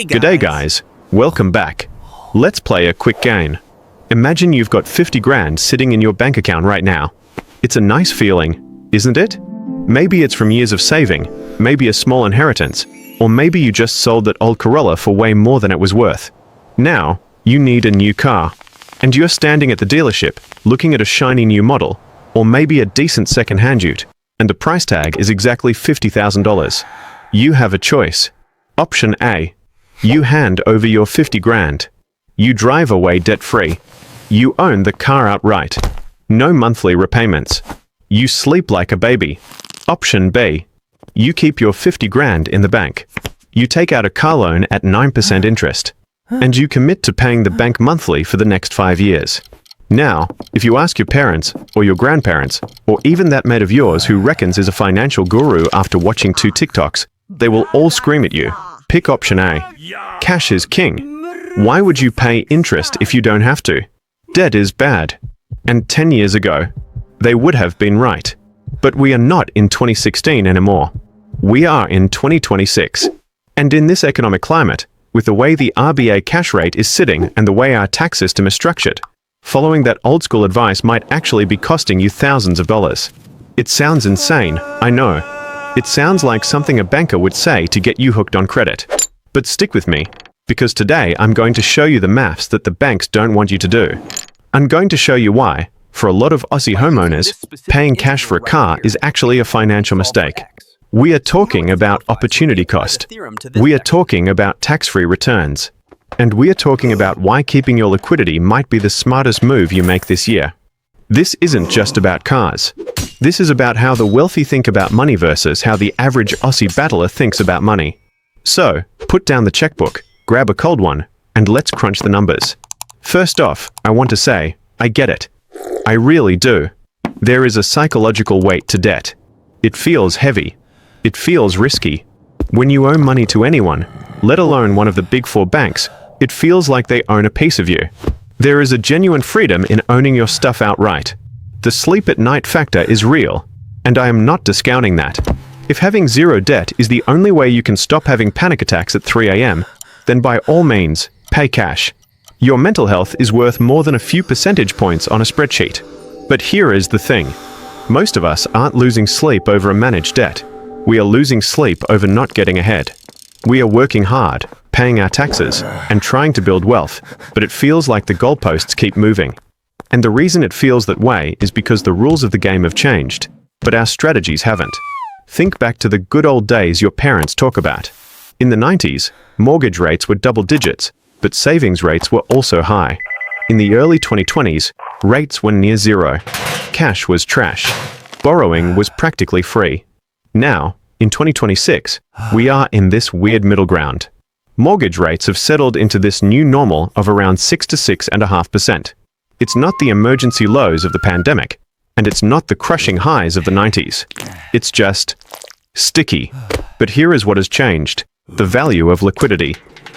G'day guys, welcome back. Let's play a quick game. Imagine you've got 50 grand sitting in your bank account right now. It's a nice feeling, isn't it? Maybe it's from years of saving, maybe a small inheritance, or maybe you just sold that old Corolla for way more than it was worth. Now, you need a new car. And you're standing at the dealership, looking at a shiny new model, or maybe a decent second-hand ute, and the price tag is exactly $50,000. You have a choice. Option A. You hand over your 50 grand. You drive away debt-free. You own the car outright. No monthly repayments. You sleep like a baby. Option B. You keep your 50 grand in the bank. You take out a car loan at 9% interest. And you commit to paying the bank monthly for the next 5 years. Now, if you ask your parents, or your grandparents, or even that mate of yours who reckons is a financial guru after watching 2 TikToks, they will all scream at you. Pick option A. Cash is king. Why would you pay interest if you don't have to? Debt is bad. And 10 years ago, they would have been right. But we are not in 2016 anymore. We are in 2026. And in this economic climate, with the way the RBA cash rate is sitting and the way our tax system is structured, following that old school advice might actually be costing you thousands of dollars. It sounds insane, I know. It sounds like something a banker would say to get you hooked on credit. But stick with me, because today I'm going to show you the maths that the banks don't want you to do. I'm going to show you why, for a lot of Aussie homeowners, paying cash for a car is actually a financial mistake. We are talking about opportunity cost. We are talking about tax-free returns. And we are talking about why keeping your liquidity might be the smartest move you make this year. This isn't just about cars. This is about how the wealthy think about money versus how the average Aussie battler thinks about money. So, put down the checkbook, grab a cold one, and let's crunch the numbers. First off, I want to say, I get it. I really do. There is a psychological weight to debt. It feels heavy. It feels risky. When you owe money to anyone, let alone one of the big 4 banks, it feels like they own a piece of you. There is a genuine freedom in owning your stuff outright. The sleep at night factor is real, and I am not discounting that. If having zero debt is the only way you can stop having panic attacks at 3 a.m., then by all means, pay cash. Your mental health is worth more than a few percentage points on a spreadsheet. But here is the thing. Most of us aren't losing sleep over a managed debt. We are losing sleep over not getting ahead. We are working hard, paying our taxes, and trying to build wealth, but it feels like the goalposts keep moving. And the reason it feels that way is because the rules of the game have changed, but our strategies haven't. Think back to the good old days your parents talk about. In the 90s, mortgage rates were double digits, but savings rates were also high. In the early 2020s, rates were near zero. Cash was trash. Borrowing was practically free. Now, in 2026, we are in this weird middle ground. Mortgage rates have settled into this new normal of around 6 to 6.5%. It's not the emergency lows of the pandemic, and it's not the crushing highs of the 90s. It's just sticky. But here is what has changed: the value of liquidity.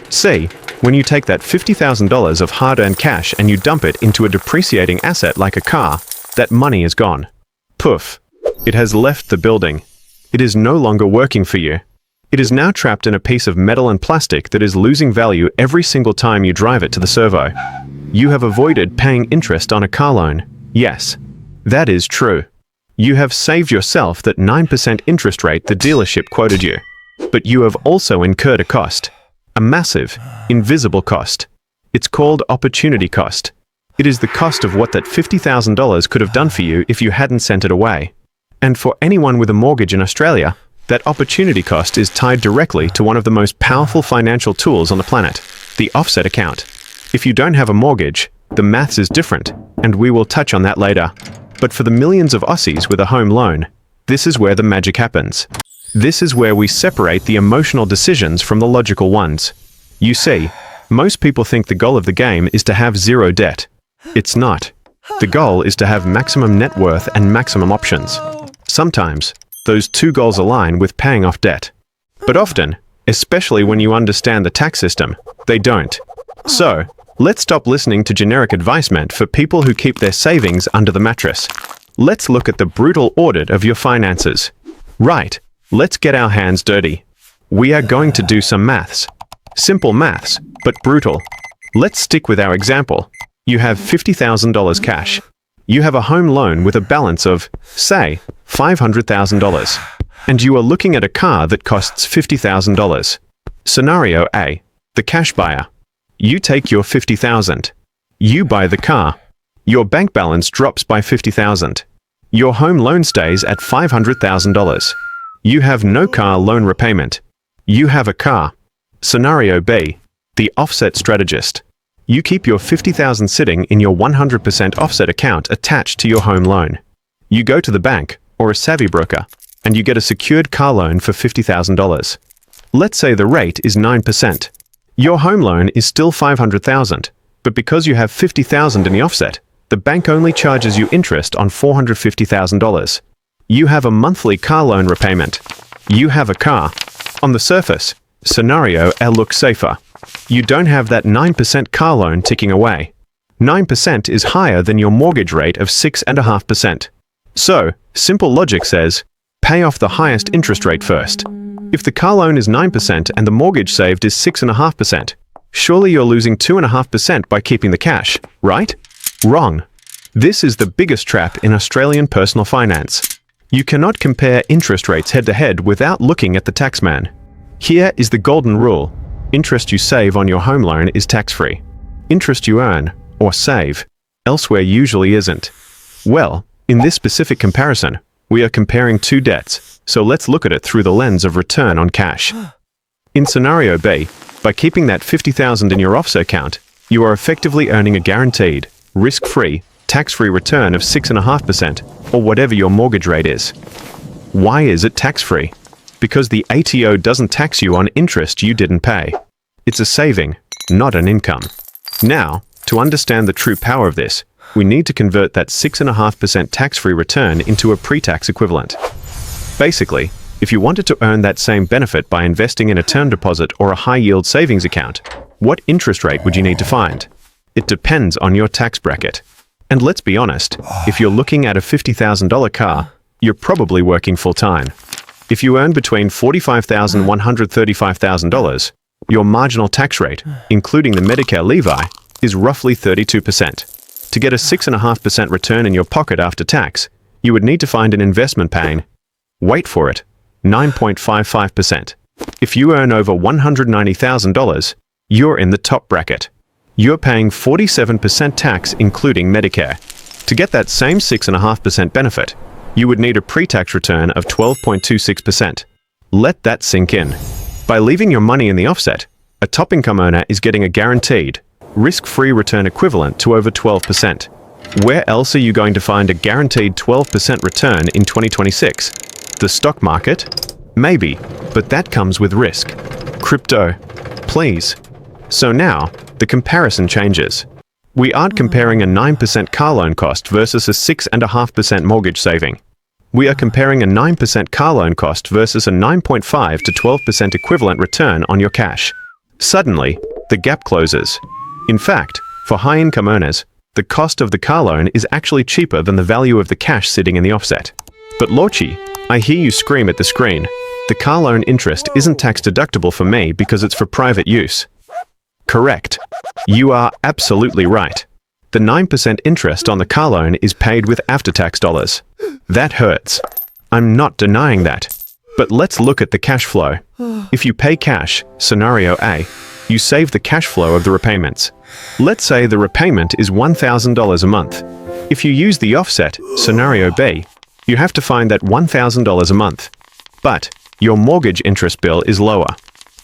See, when you take that $50,000 of hard-earned cash and you dump it into a depreciating asset like a car, that money is gone. Poof. It has left the building. It is no longer working for you. It is now trapped in a piece of metal and plastic that is losing value every single time you drive it to the servo. You have avoided paying interest on a car loan. Yes, that is true. You have saved yourself that 9% interest rate the dealership quoted you. But you have also incurred a cost. A massive, invisible cost. It's called opportunity cost. It is the cost of what that $50,000 could have done for you if you hadn't sent it away. And for anyone with a mortgage in Australia, that opportunity cost is tied directly to one of the most powerful financial tools on the planet, the offset account. If you don't have a mortgage, the maths is different, and we will touch on that later. But for the millions of Aussies with a home loan, this is where the magic happens. This is where we separate the emotional decisions from the logical ones. You see, most people think the goal of the game is to have zero debt. It's not. The goal is to have maximum net worth and maximum options. Sometimes, those 2 goals align with paying off debt. But often, especially when you understand the tax system, they don't. So, let's stop listening to generic advice meant for people who keep their savings under the mattress. Let's look at the brutal audit of your finances. Right, let's get our hands dirty. We are going to do some maths. Simple maths, but brutal. Let's stick with our example. You have $50,000 cash. You have a home loan with a balance of, say, $500,000. And you are looking at a car that costs $50,000. Scenario A. The cash buyer. You take your $50,000. You buy the car. Your bank balance drops by $50,000. Your home loan stays at $500,000. You have no car loan repayment. You have a car. Scenario B. The offset strategist. You keep your $50,000 sitting in your 100% offset account attached to your home loan. You go to the bank, or a savvy broker, and you get a secured car loan for $50,000. Let's say the rate is 9%. Your home loan is still $500,000, but because you have $50,000 in the offset, the bank only charges you interest on $450,000. You have a monthly car loan repayment. You have a car. On the surface, scenario A looks safer. You don't have that 9% car loan ticking away. 9% is higher than your mortgage rate of 6.5%. So, simple logic says, pay off the highest interest rate first. If the car loan is 9% and the mortgage saved is 6.5%, surely you're losing 2.5% by keeping the cash, right? Wrong. This is the biggest trap in Australian personal finance. You cannot compare interest rates head-to-head without looking at the taxman. Here is the golden rule. Interest you save on your home loan is tax-free. Interest you earn, or save, elsewhere usually isn't. Well, in this specific comparison, we are comparing two debts, so let's look at it through the lens of return on cash. In scenario B, by keeping that $50,000 in your offset account, you are effectively earning a guaranteed, risk-free, tax-free return of 6.5%, or whatever your mortgage rate is. Why is it tax-free? Because the ATO doesn't tax you on interest you didn't pay. It's a saving, not an income. Now, to understand the true power of this, we need to convert that 6.5% tax-free return into a pre-tax equivalent. Basically, if you wanted to earn that same benefit by investing in a term deposit or a high-yield savings account, what interest rate would you need to find? It depends on your tax bracket. And let's be honest, if you're looking at a $50,000 car, you're probably working full-time. If you earn between $45,000 and $135,000, your marginal tax rate, including the Medicare levy, is roughly 32%. To get a 6.5% return in your pocket after tax, you would need to find an investment paying, wait for it, 9.55%. If you earn over $190,000, you're in the top bracket. You're paying 47% tax including Medicare. To get that same 6.5% benefit, you would need a pre-tax return of 12.26%. Let that sink in. By leaving your money in the offset, a top income earner is getting a guaranteed, risk-free return equivalent to over 12%. Where else are you going to find a guaranteed 12% return in 2026? The stock market? Maybe, but that comes with risk. Crypto? Please. So now, the comparison changes. We aren't comparing a 9% car loan cost versus a 6.5% mortgage saving. We are comparing a 9% car loan cost versus a 9.5 to 12% equivalent return on your cash. Suddenly, the gap closes. In fact, for high-income earners, the cost of the car loan is actually cheaper than the value of the cash sitting in the offset. But Lachie, I hear you scream at the screen. The car loan interest isn't tax deductible for me because it's for private use. Correct. You are absolutely right. The 9% interest on the car loan is paid with after-tax dollars. That hurts. I'm not denying that. But let's look at the cash flow. If you pay cash, scenario A, you save the cash flow of the repayments. Let's say the repayment is $1,000 a month. If you use the offset, scenario B, you have to find that $1,000 a month. But your mortgage interest bill is lower.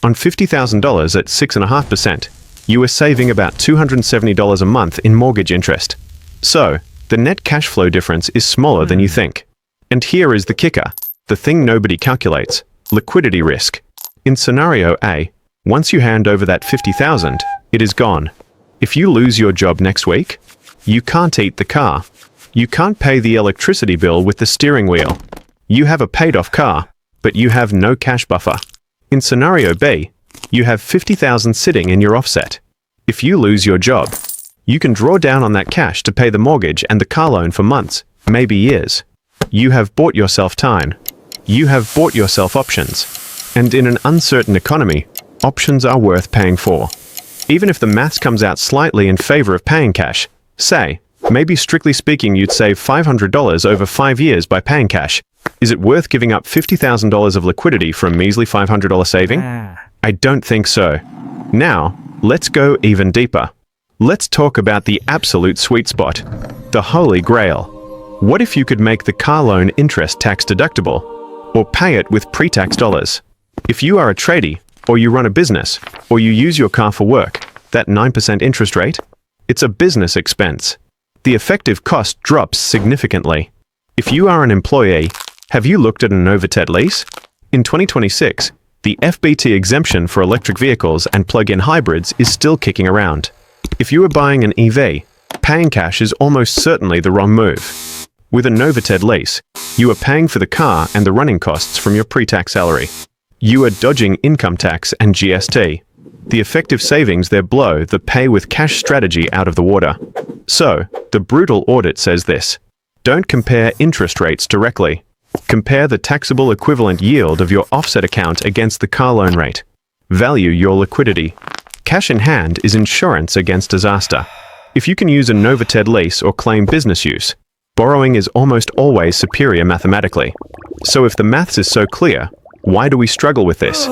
On $50,000 at 6.5%, you are saving about $270 a month in mortgage interest. So, the net cash flow difference is smaller than you think. And here is the kicker, the thing nobody calculates, liquidity risk. In scenario A, once you hand over that $50,000, it is gone. If you lose your job next week, you can't eat the car. You can't pay the electricity bill with the steering wheel. You have a paid-off car, but you have no cash buffer. In scenario B, you have $50,000 sitting in your offset. If you lose your job, you can draw down on that cash to pay the mortgage and the car loan for months, maybe years. You have bought yourself time. You have bought yourself options. And in an uncertain economy, options are worth paying for. Even if the maths comes out slightly in favor of paying cash, say, maybe strictly speaking you'd save $500 over 5 years by paying cash. Is it worth giving up $50,000 of liquidity for a measly $500 saving? I don't think so. Now, let's go even deeper. Let's talk about the absolute sweet spot, the holy grail. What if you could make the car loan interest tax deductible, or pay it with pre-tax dollars? If you are a tradie, or you run a business, or you use your car for work, that 9% interest rate? It's a business expense. The effective cost drops significantly. If you are an employee, have you looked at an overhead lease? In 2026, the FBT exemption for electric vehicles and plug-in hybrids is still kicking around. If you are buying an EV, paying cash is almost certainly the wrong move. With a Novated lease, you are paying for the car and the running costs from your pre-tax salary. You are dodging income tax and GST. The effective savings there blow the pay with cash strategy out of the water. So, the brutal audit says this: don't compare interest rates directly. Compare the taxable equivalent yield of your offset account against the car loan rate. Value your liquidity. Cash in hand is insurance against disaster. If you can use a Novated lease or claim business use, borrowing is almost always superior mathematically. So if the maths is so clear, why do we struggle with this?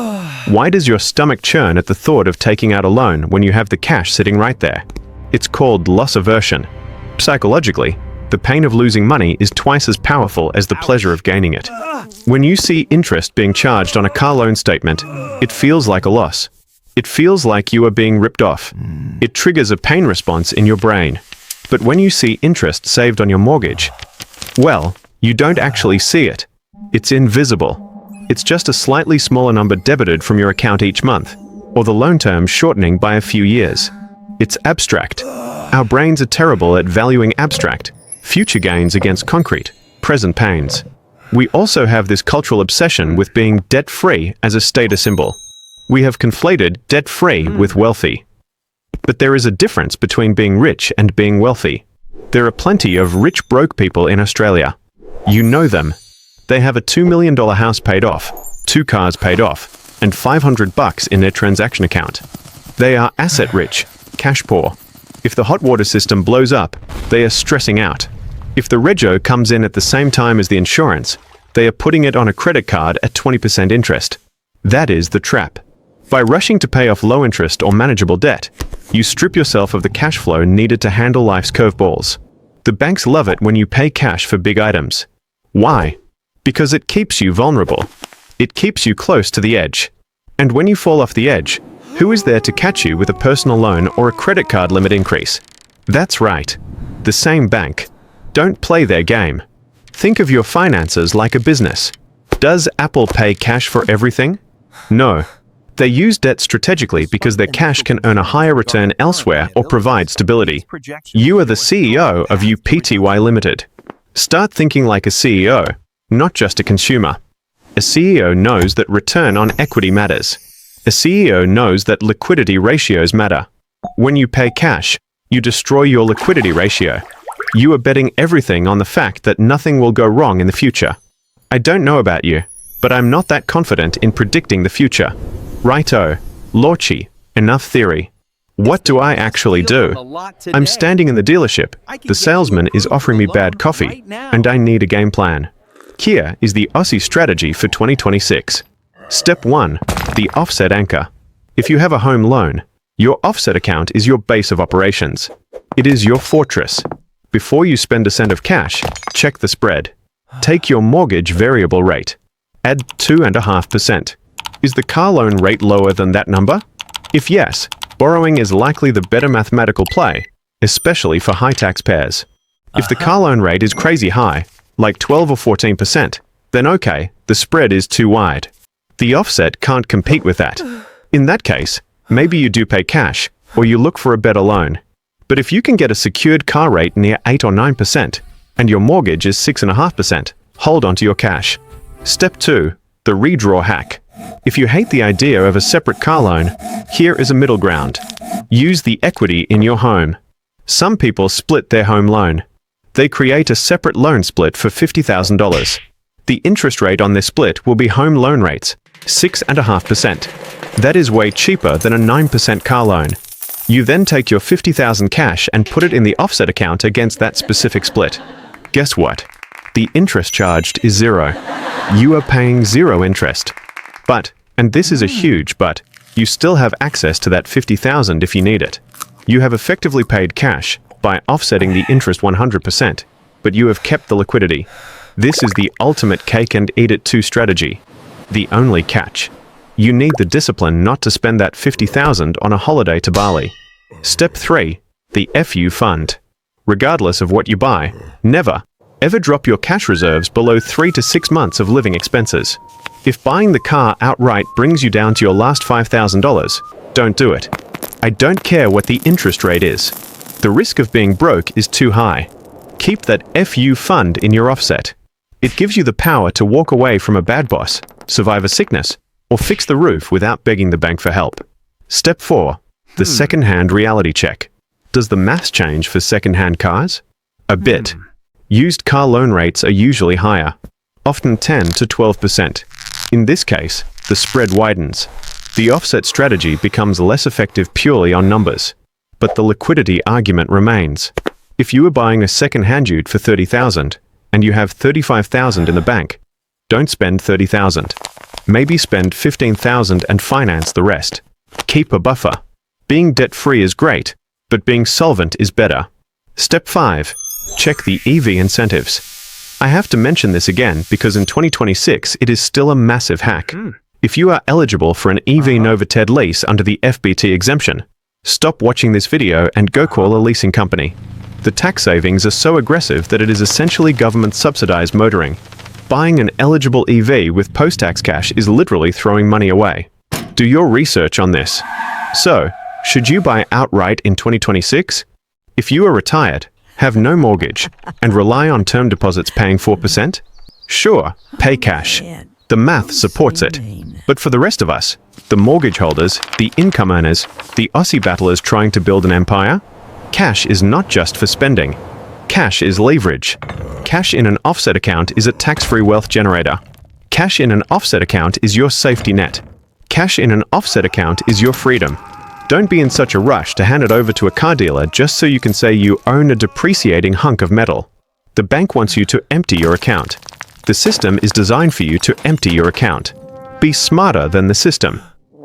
Why does your stomach churn at the thought of taking out a loan when you have the cash sitting right there? It's called loss aversion. Psychologically, the pain of losing money is twice as powerful as the pleasure of gaining it. When you see interest being charged on a car loan statement, it feels like a loss. It feels like you are being ripped off. It triggers a pain response in your brain. But when you see interest saved on your mortgage, well, you don't actually see it. It's invisible. It's just a slightly smaller number debited from your account each month, or the loan term shortening by a few years. It's abstract. Our brains are terrible at valuing abstract, future gains against concrete, present pains. We also have this cultural obsession with being debt-free as a status symbol. We have conflated debt-free with wealthy. But there is a difference between being rich and being wealthy. There are plenty of rich broke people in Australia. You know them. They have a $2 million house paid off, 2 cars paid off, and $500 in their transaction account. They are asset rich, cash poor. If the hot water system blows up, they are stressing out. If the rego comes in at the same time as the insurance, they are putting it on a credit card at 20% interest. That is the trap. By rushing to pay off low interest or manageable debt, you strip yourself of the cash flow needed to handle life's curveballs. The banks love it when you pay cash for big items. Why? Because it keeps you vulnerable. It keeps you close to the edge. And when you fall off the edge, who is there to catch you with a personal loan or a credit card limit increase? That's right. The same bank. Don't play their game. Think of your finances like a business. Does Apple pay cash for everything? No. They use debt strategically because their cash can earn a higher return elsewhere or provide stability. You are the CEO of UPTY Limited. Start thinking like a CEO, not just a consumer. A CEO knows that return on equity matters. A CEO knows that liquidity ratios matter. When you pay cash, you destroy your liquidity ratio. You are betting everything on the fact that nothing will go wrong in the future. I don't know about you, but I'm not that confident in predicting the future. Righto, Lachie, enough theory. What do I actually do? I'm standing in the dealership. The salesman is offering me bad coffee, and I need a game plan. Here is the Aussie strategy for 2026. Step 1. The offset anchor. If you have a home loan, your offset account is your base of operations. It is your fortress. Before you spend a cent of cash, check the spread. Take your mortgage variable rate. Add 2.5%. Is the car loan rate lower than that number? If yes, borrowing is likely the better mathematical play, especially for high taxpayers. If the car loan rate is crazy high, like 12 or 14%, then okay, the spread is too wide. The offset can't compete with that. In that case, maybe you do pay cash, or you look for a better loan. But if you can get a secured car rate near 8 or 9%, and your mortgage is 6.5%, hold on to your cash. Step 2. The redraw hack. If you hate the idea of a separate car loan, here is a middle ground. Use the equity in your home. Some people split their home loan. They create a separate loan split for $50,000. The interest rate on this split will be home loan rates, 6.5%. That is way cheaper than a 9% car loan. You then take your 50,000 cash and put it in the offset account against that specific split. Guess what? The interest charged is zero. You are paying zero interest. But, and this is a huge but, you still have access to that 50,000 if you need it. You have effectively paid cash by offsetting the interest 100%, but you have kept the liquidity. This is the ultimate cake and eat it too strategy. The only catch: you need the discipline not to spend that 50,000 on a holiday to Bali. Step 3. The FU fund. Regardless of what you buy, never, ever drop your cash reserves below 3 to 6 months of living expenses. If buying the car outright brings you down to your last $5,000, don't do it. I don't care what the interest rate is. The risk of being broke is too high. Keep that FU fund in your offset. It gives you the power to walk away from a bad boss, survive a sickness, or fix the roof without begging the bank for help. Step 4. The second-hand reality check. Does the maths change for second-hand cars? A bit. Used car loan rates are usually higher, often 10 to 12%. In this case, the spread widens. The offset strategy becomes less effective purely on numbers, but the liquidity argument remains. If you are buying a second-hand ute for 30,000 and you have 35,000 in the bank, don't spend 30,000. Maybe spend 15,000 and finance the rest. Keep a buffer. Being debt-free is great, but being solvent is better. Step 5. Check the EV incentives. I have to mention this again because in 2026 it is still a massive hack. If you are eligible for an EV Novated lease under the FBT exemption, stop watching this video and go call a leasing company. The tax savings are so aggressive that it is essentially government-subsidized motoring. Buying an eligible EV with post-tax cash is literally throwing money away. Do your research on this. So, should you buy outright in 2026? If you are retired, have no mortgage, and rely on term deposits paying 4%? Sure, pay cash. The math supports it. But for the rest of us, the mortgage holders, the income earners, the Aussie battlers trying to build an empire, cash is not just for spending. Cash is leverage. Cash in an offset account is a tax-free wealth generator. Cash in an offset account is your safety net. Cash in an offset account is your freedom. Don't be in such a rush to hand it over to a car dealer just so you can say you own a depreciating hunk of metal. The bank wants you to empty your account. The system is designed for you to empty your account. Be smarter than the system.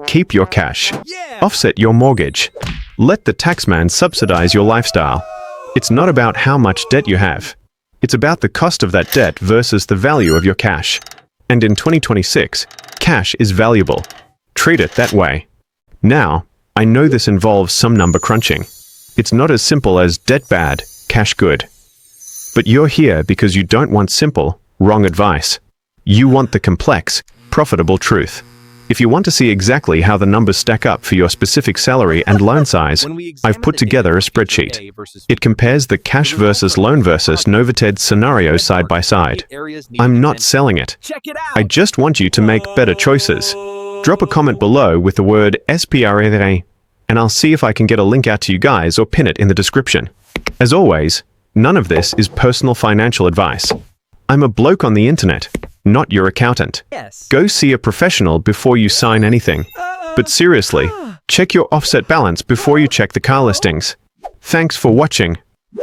Keep your cash. Offset your mortgage. Let the taxman subsidize your lifestyle. It's not about how much debt you have. It's about the cost of that debt versus the value of your cash. And in 2026, cash is valuable. Treat it that way. Now, I know this involves some number crunching. It's not as simple as debt bad, cash good. But you're here because you don't want simple, wrong advice. You want the complex, profitable truth. If you want to see exactly how the numbers stack up for your specific salary and loan size, I've put together a spreadsheet. It compares the cash versus loan versus Novated scenario side by side. I'm not selling it. I just want you to make better choices. Drop a comment below with the word SPRE, and I'll see if I can get a link out to you guys or pin it in the description. As always, none of this is personal financial advice. I'm a bloke on the internet, not your accountant. Go see a professional before you sign anything. But seriously, check your offset balance before you check the car listings. Thanks for watching.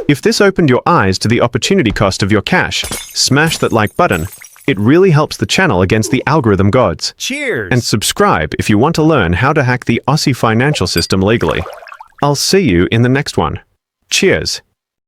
If this opened your eyes to the opportunity cost of your cash, smash that like button. It really helps the channel against the algorithm gods. Cheers! And subscribe if you want to learn how to hack the Aussie financial system legally. I'll see you in the next one. Cheers!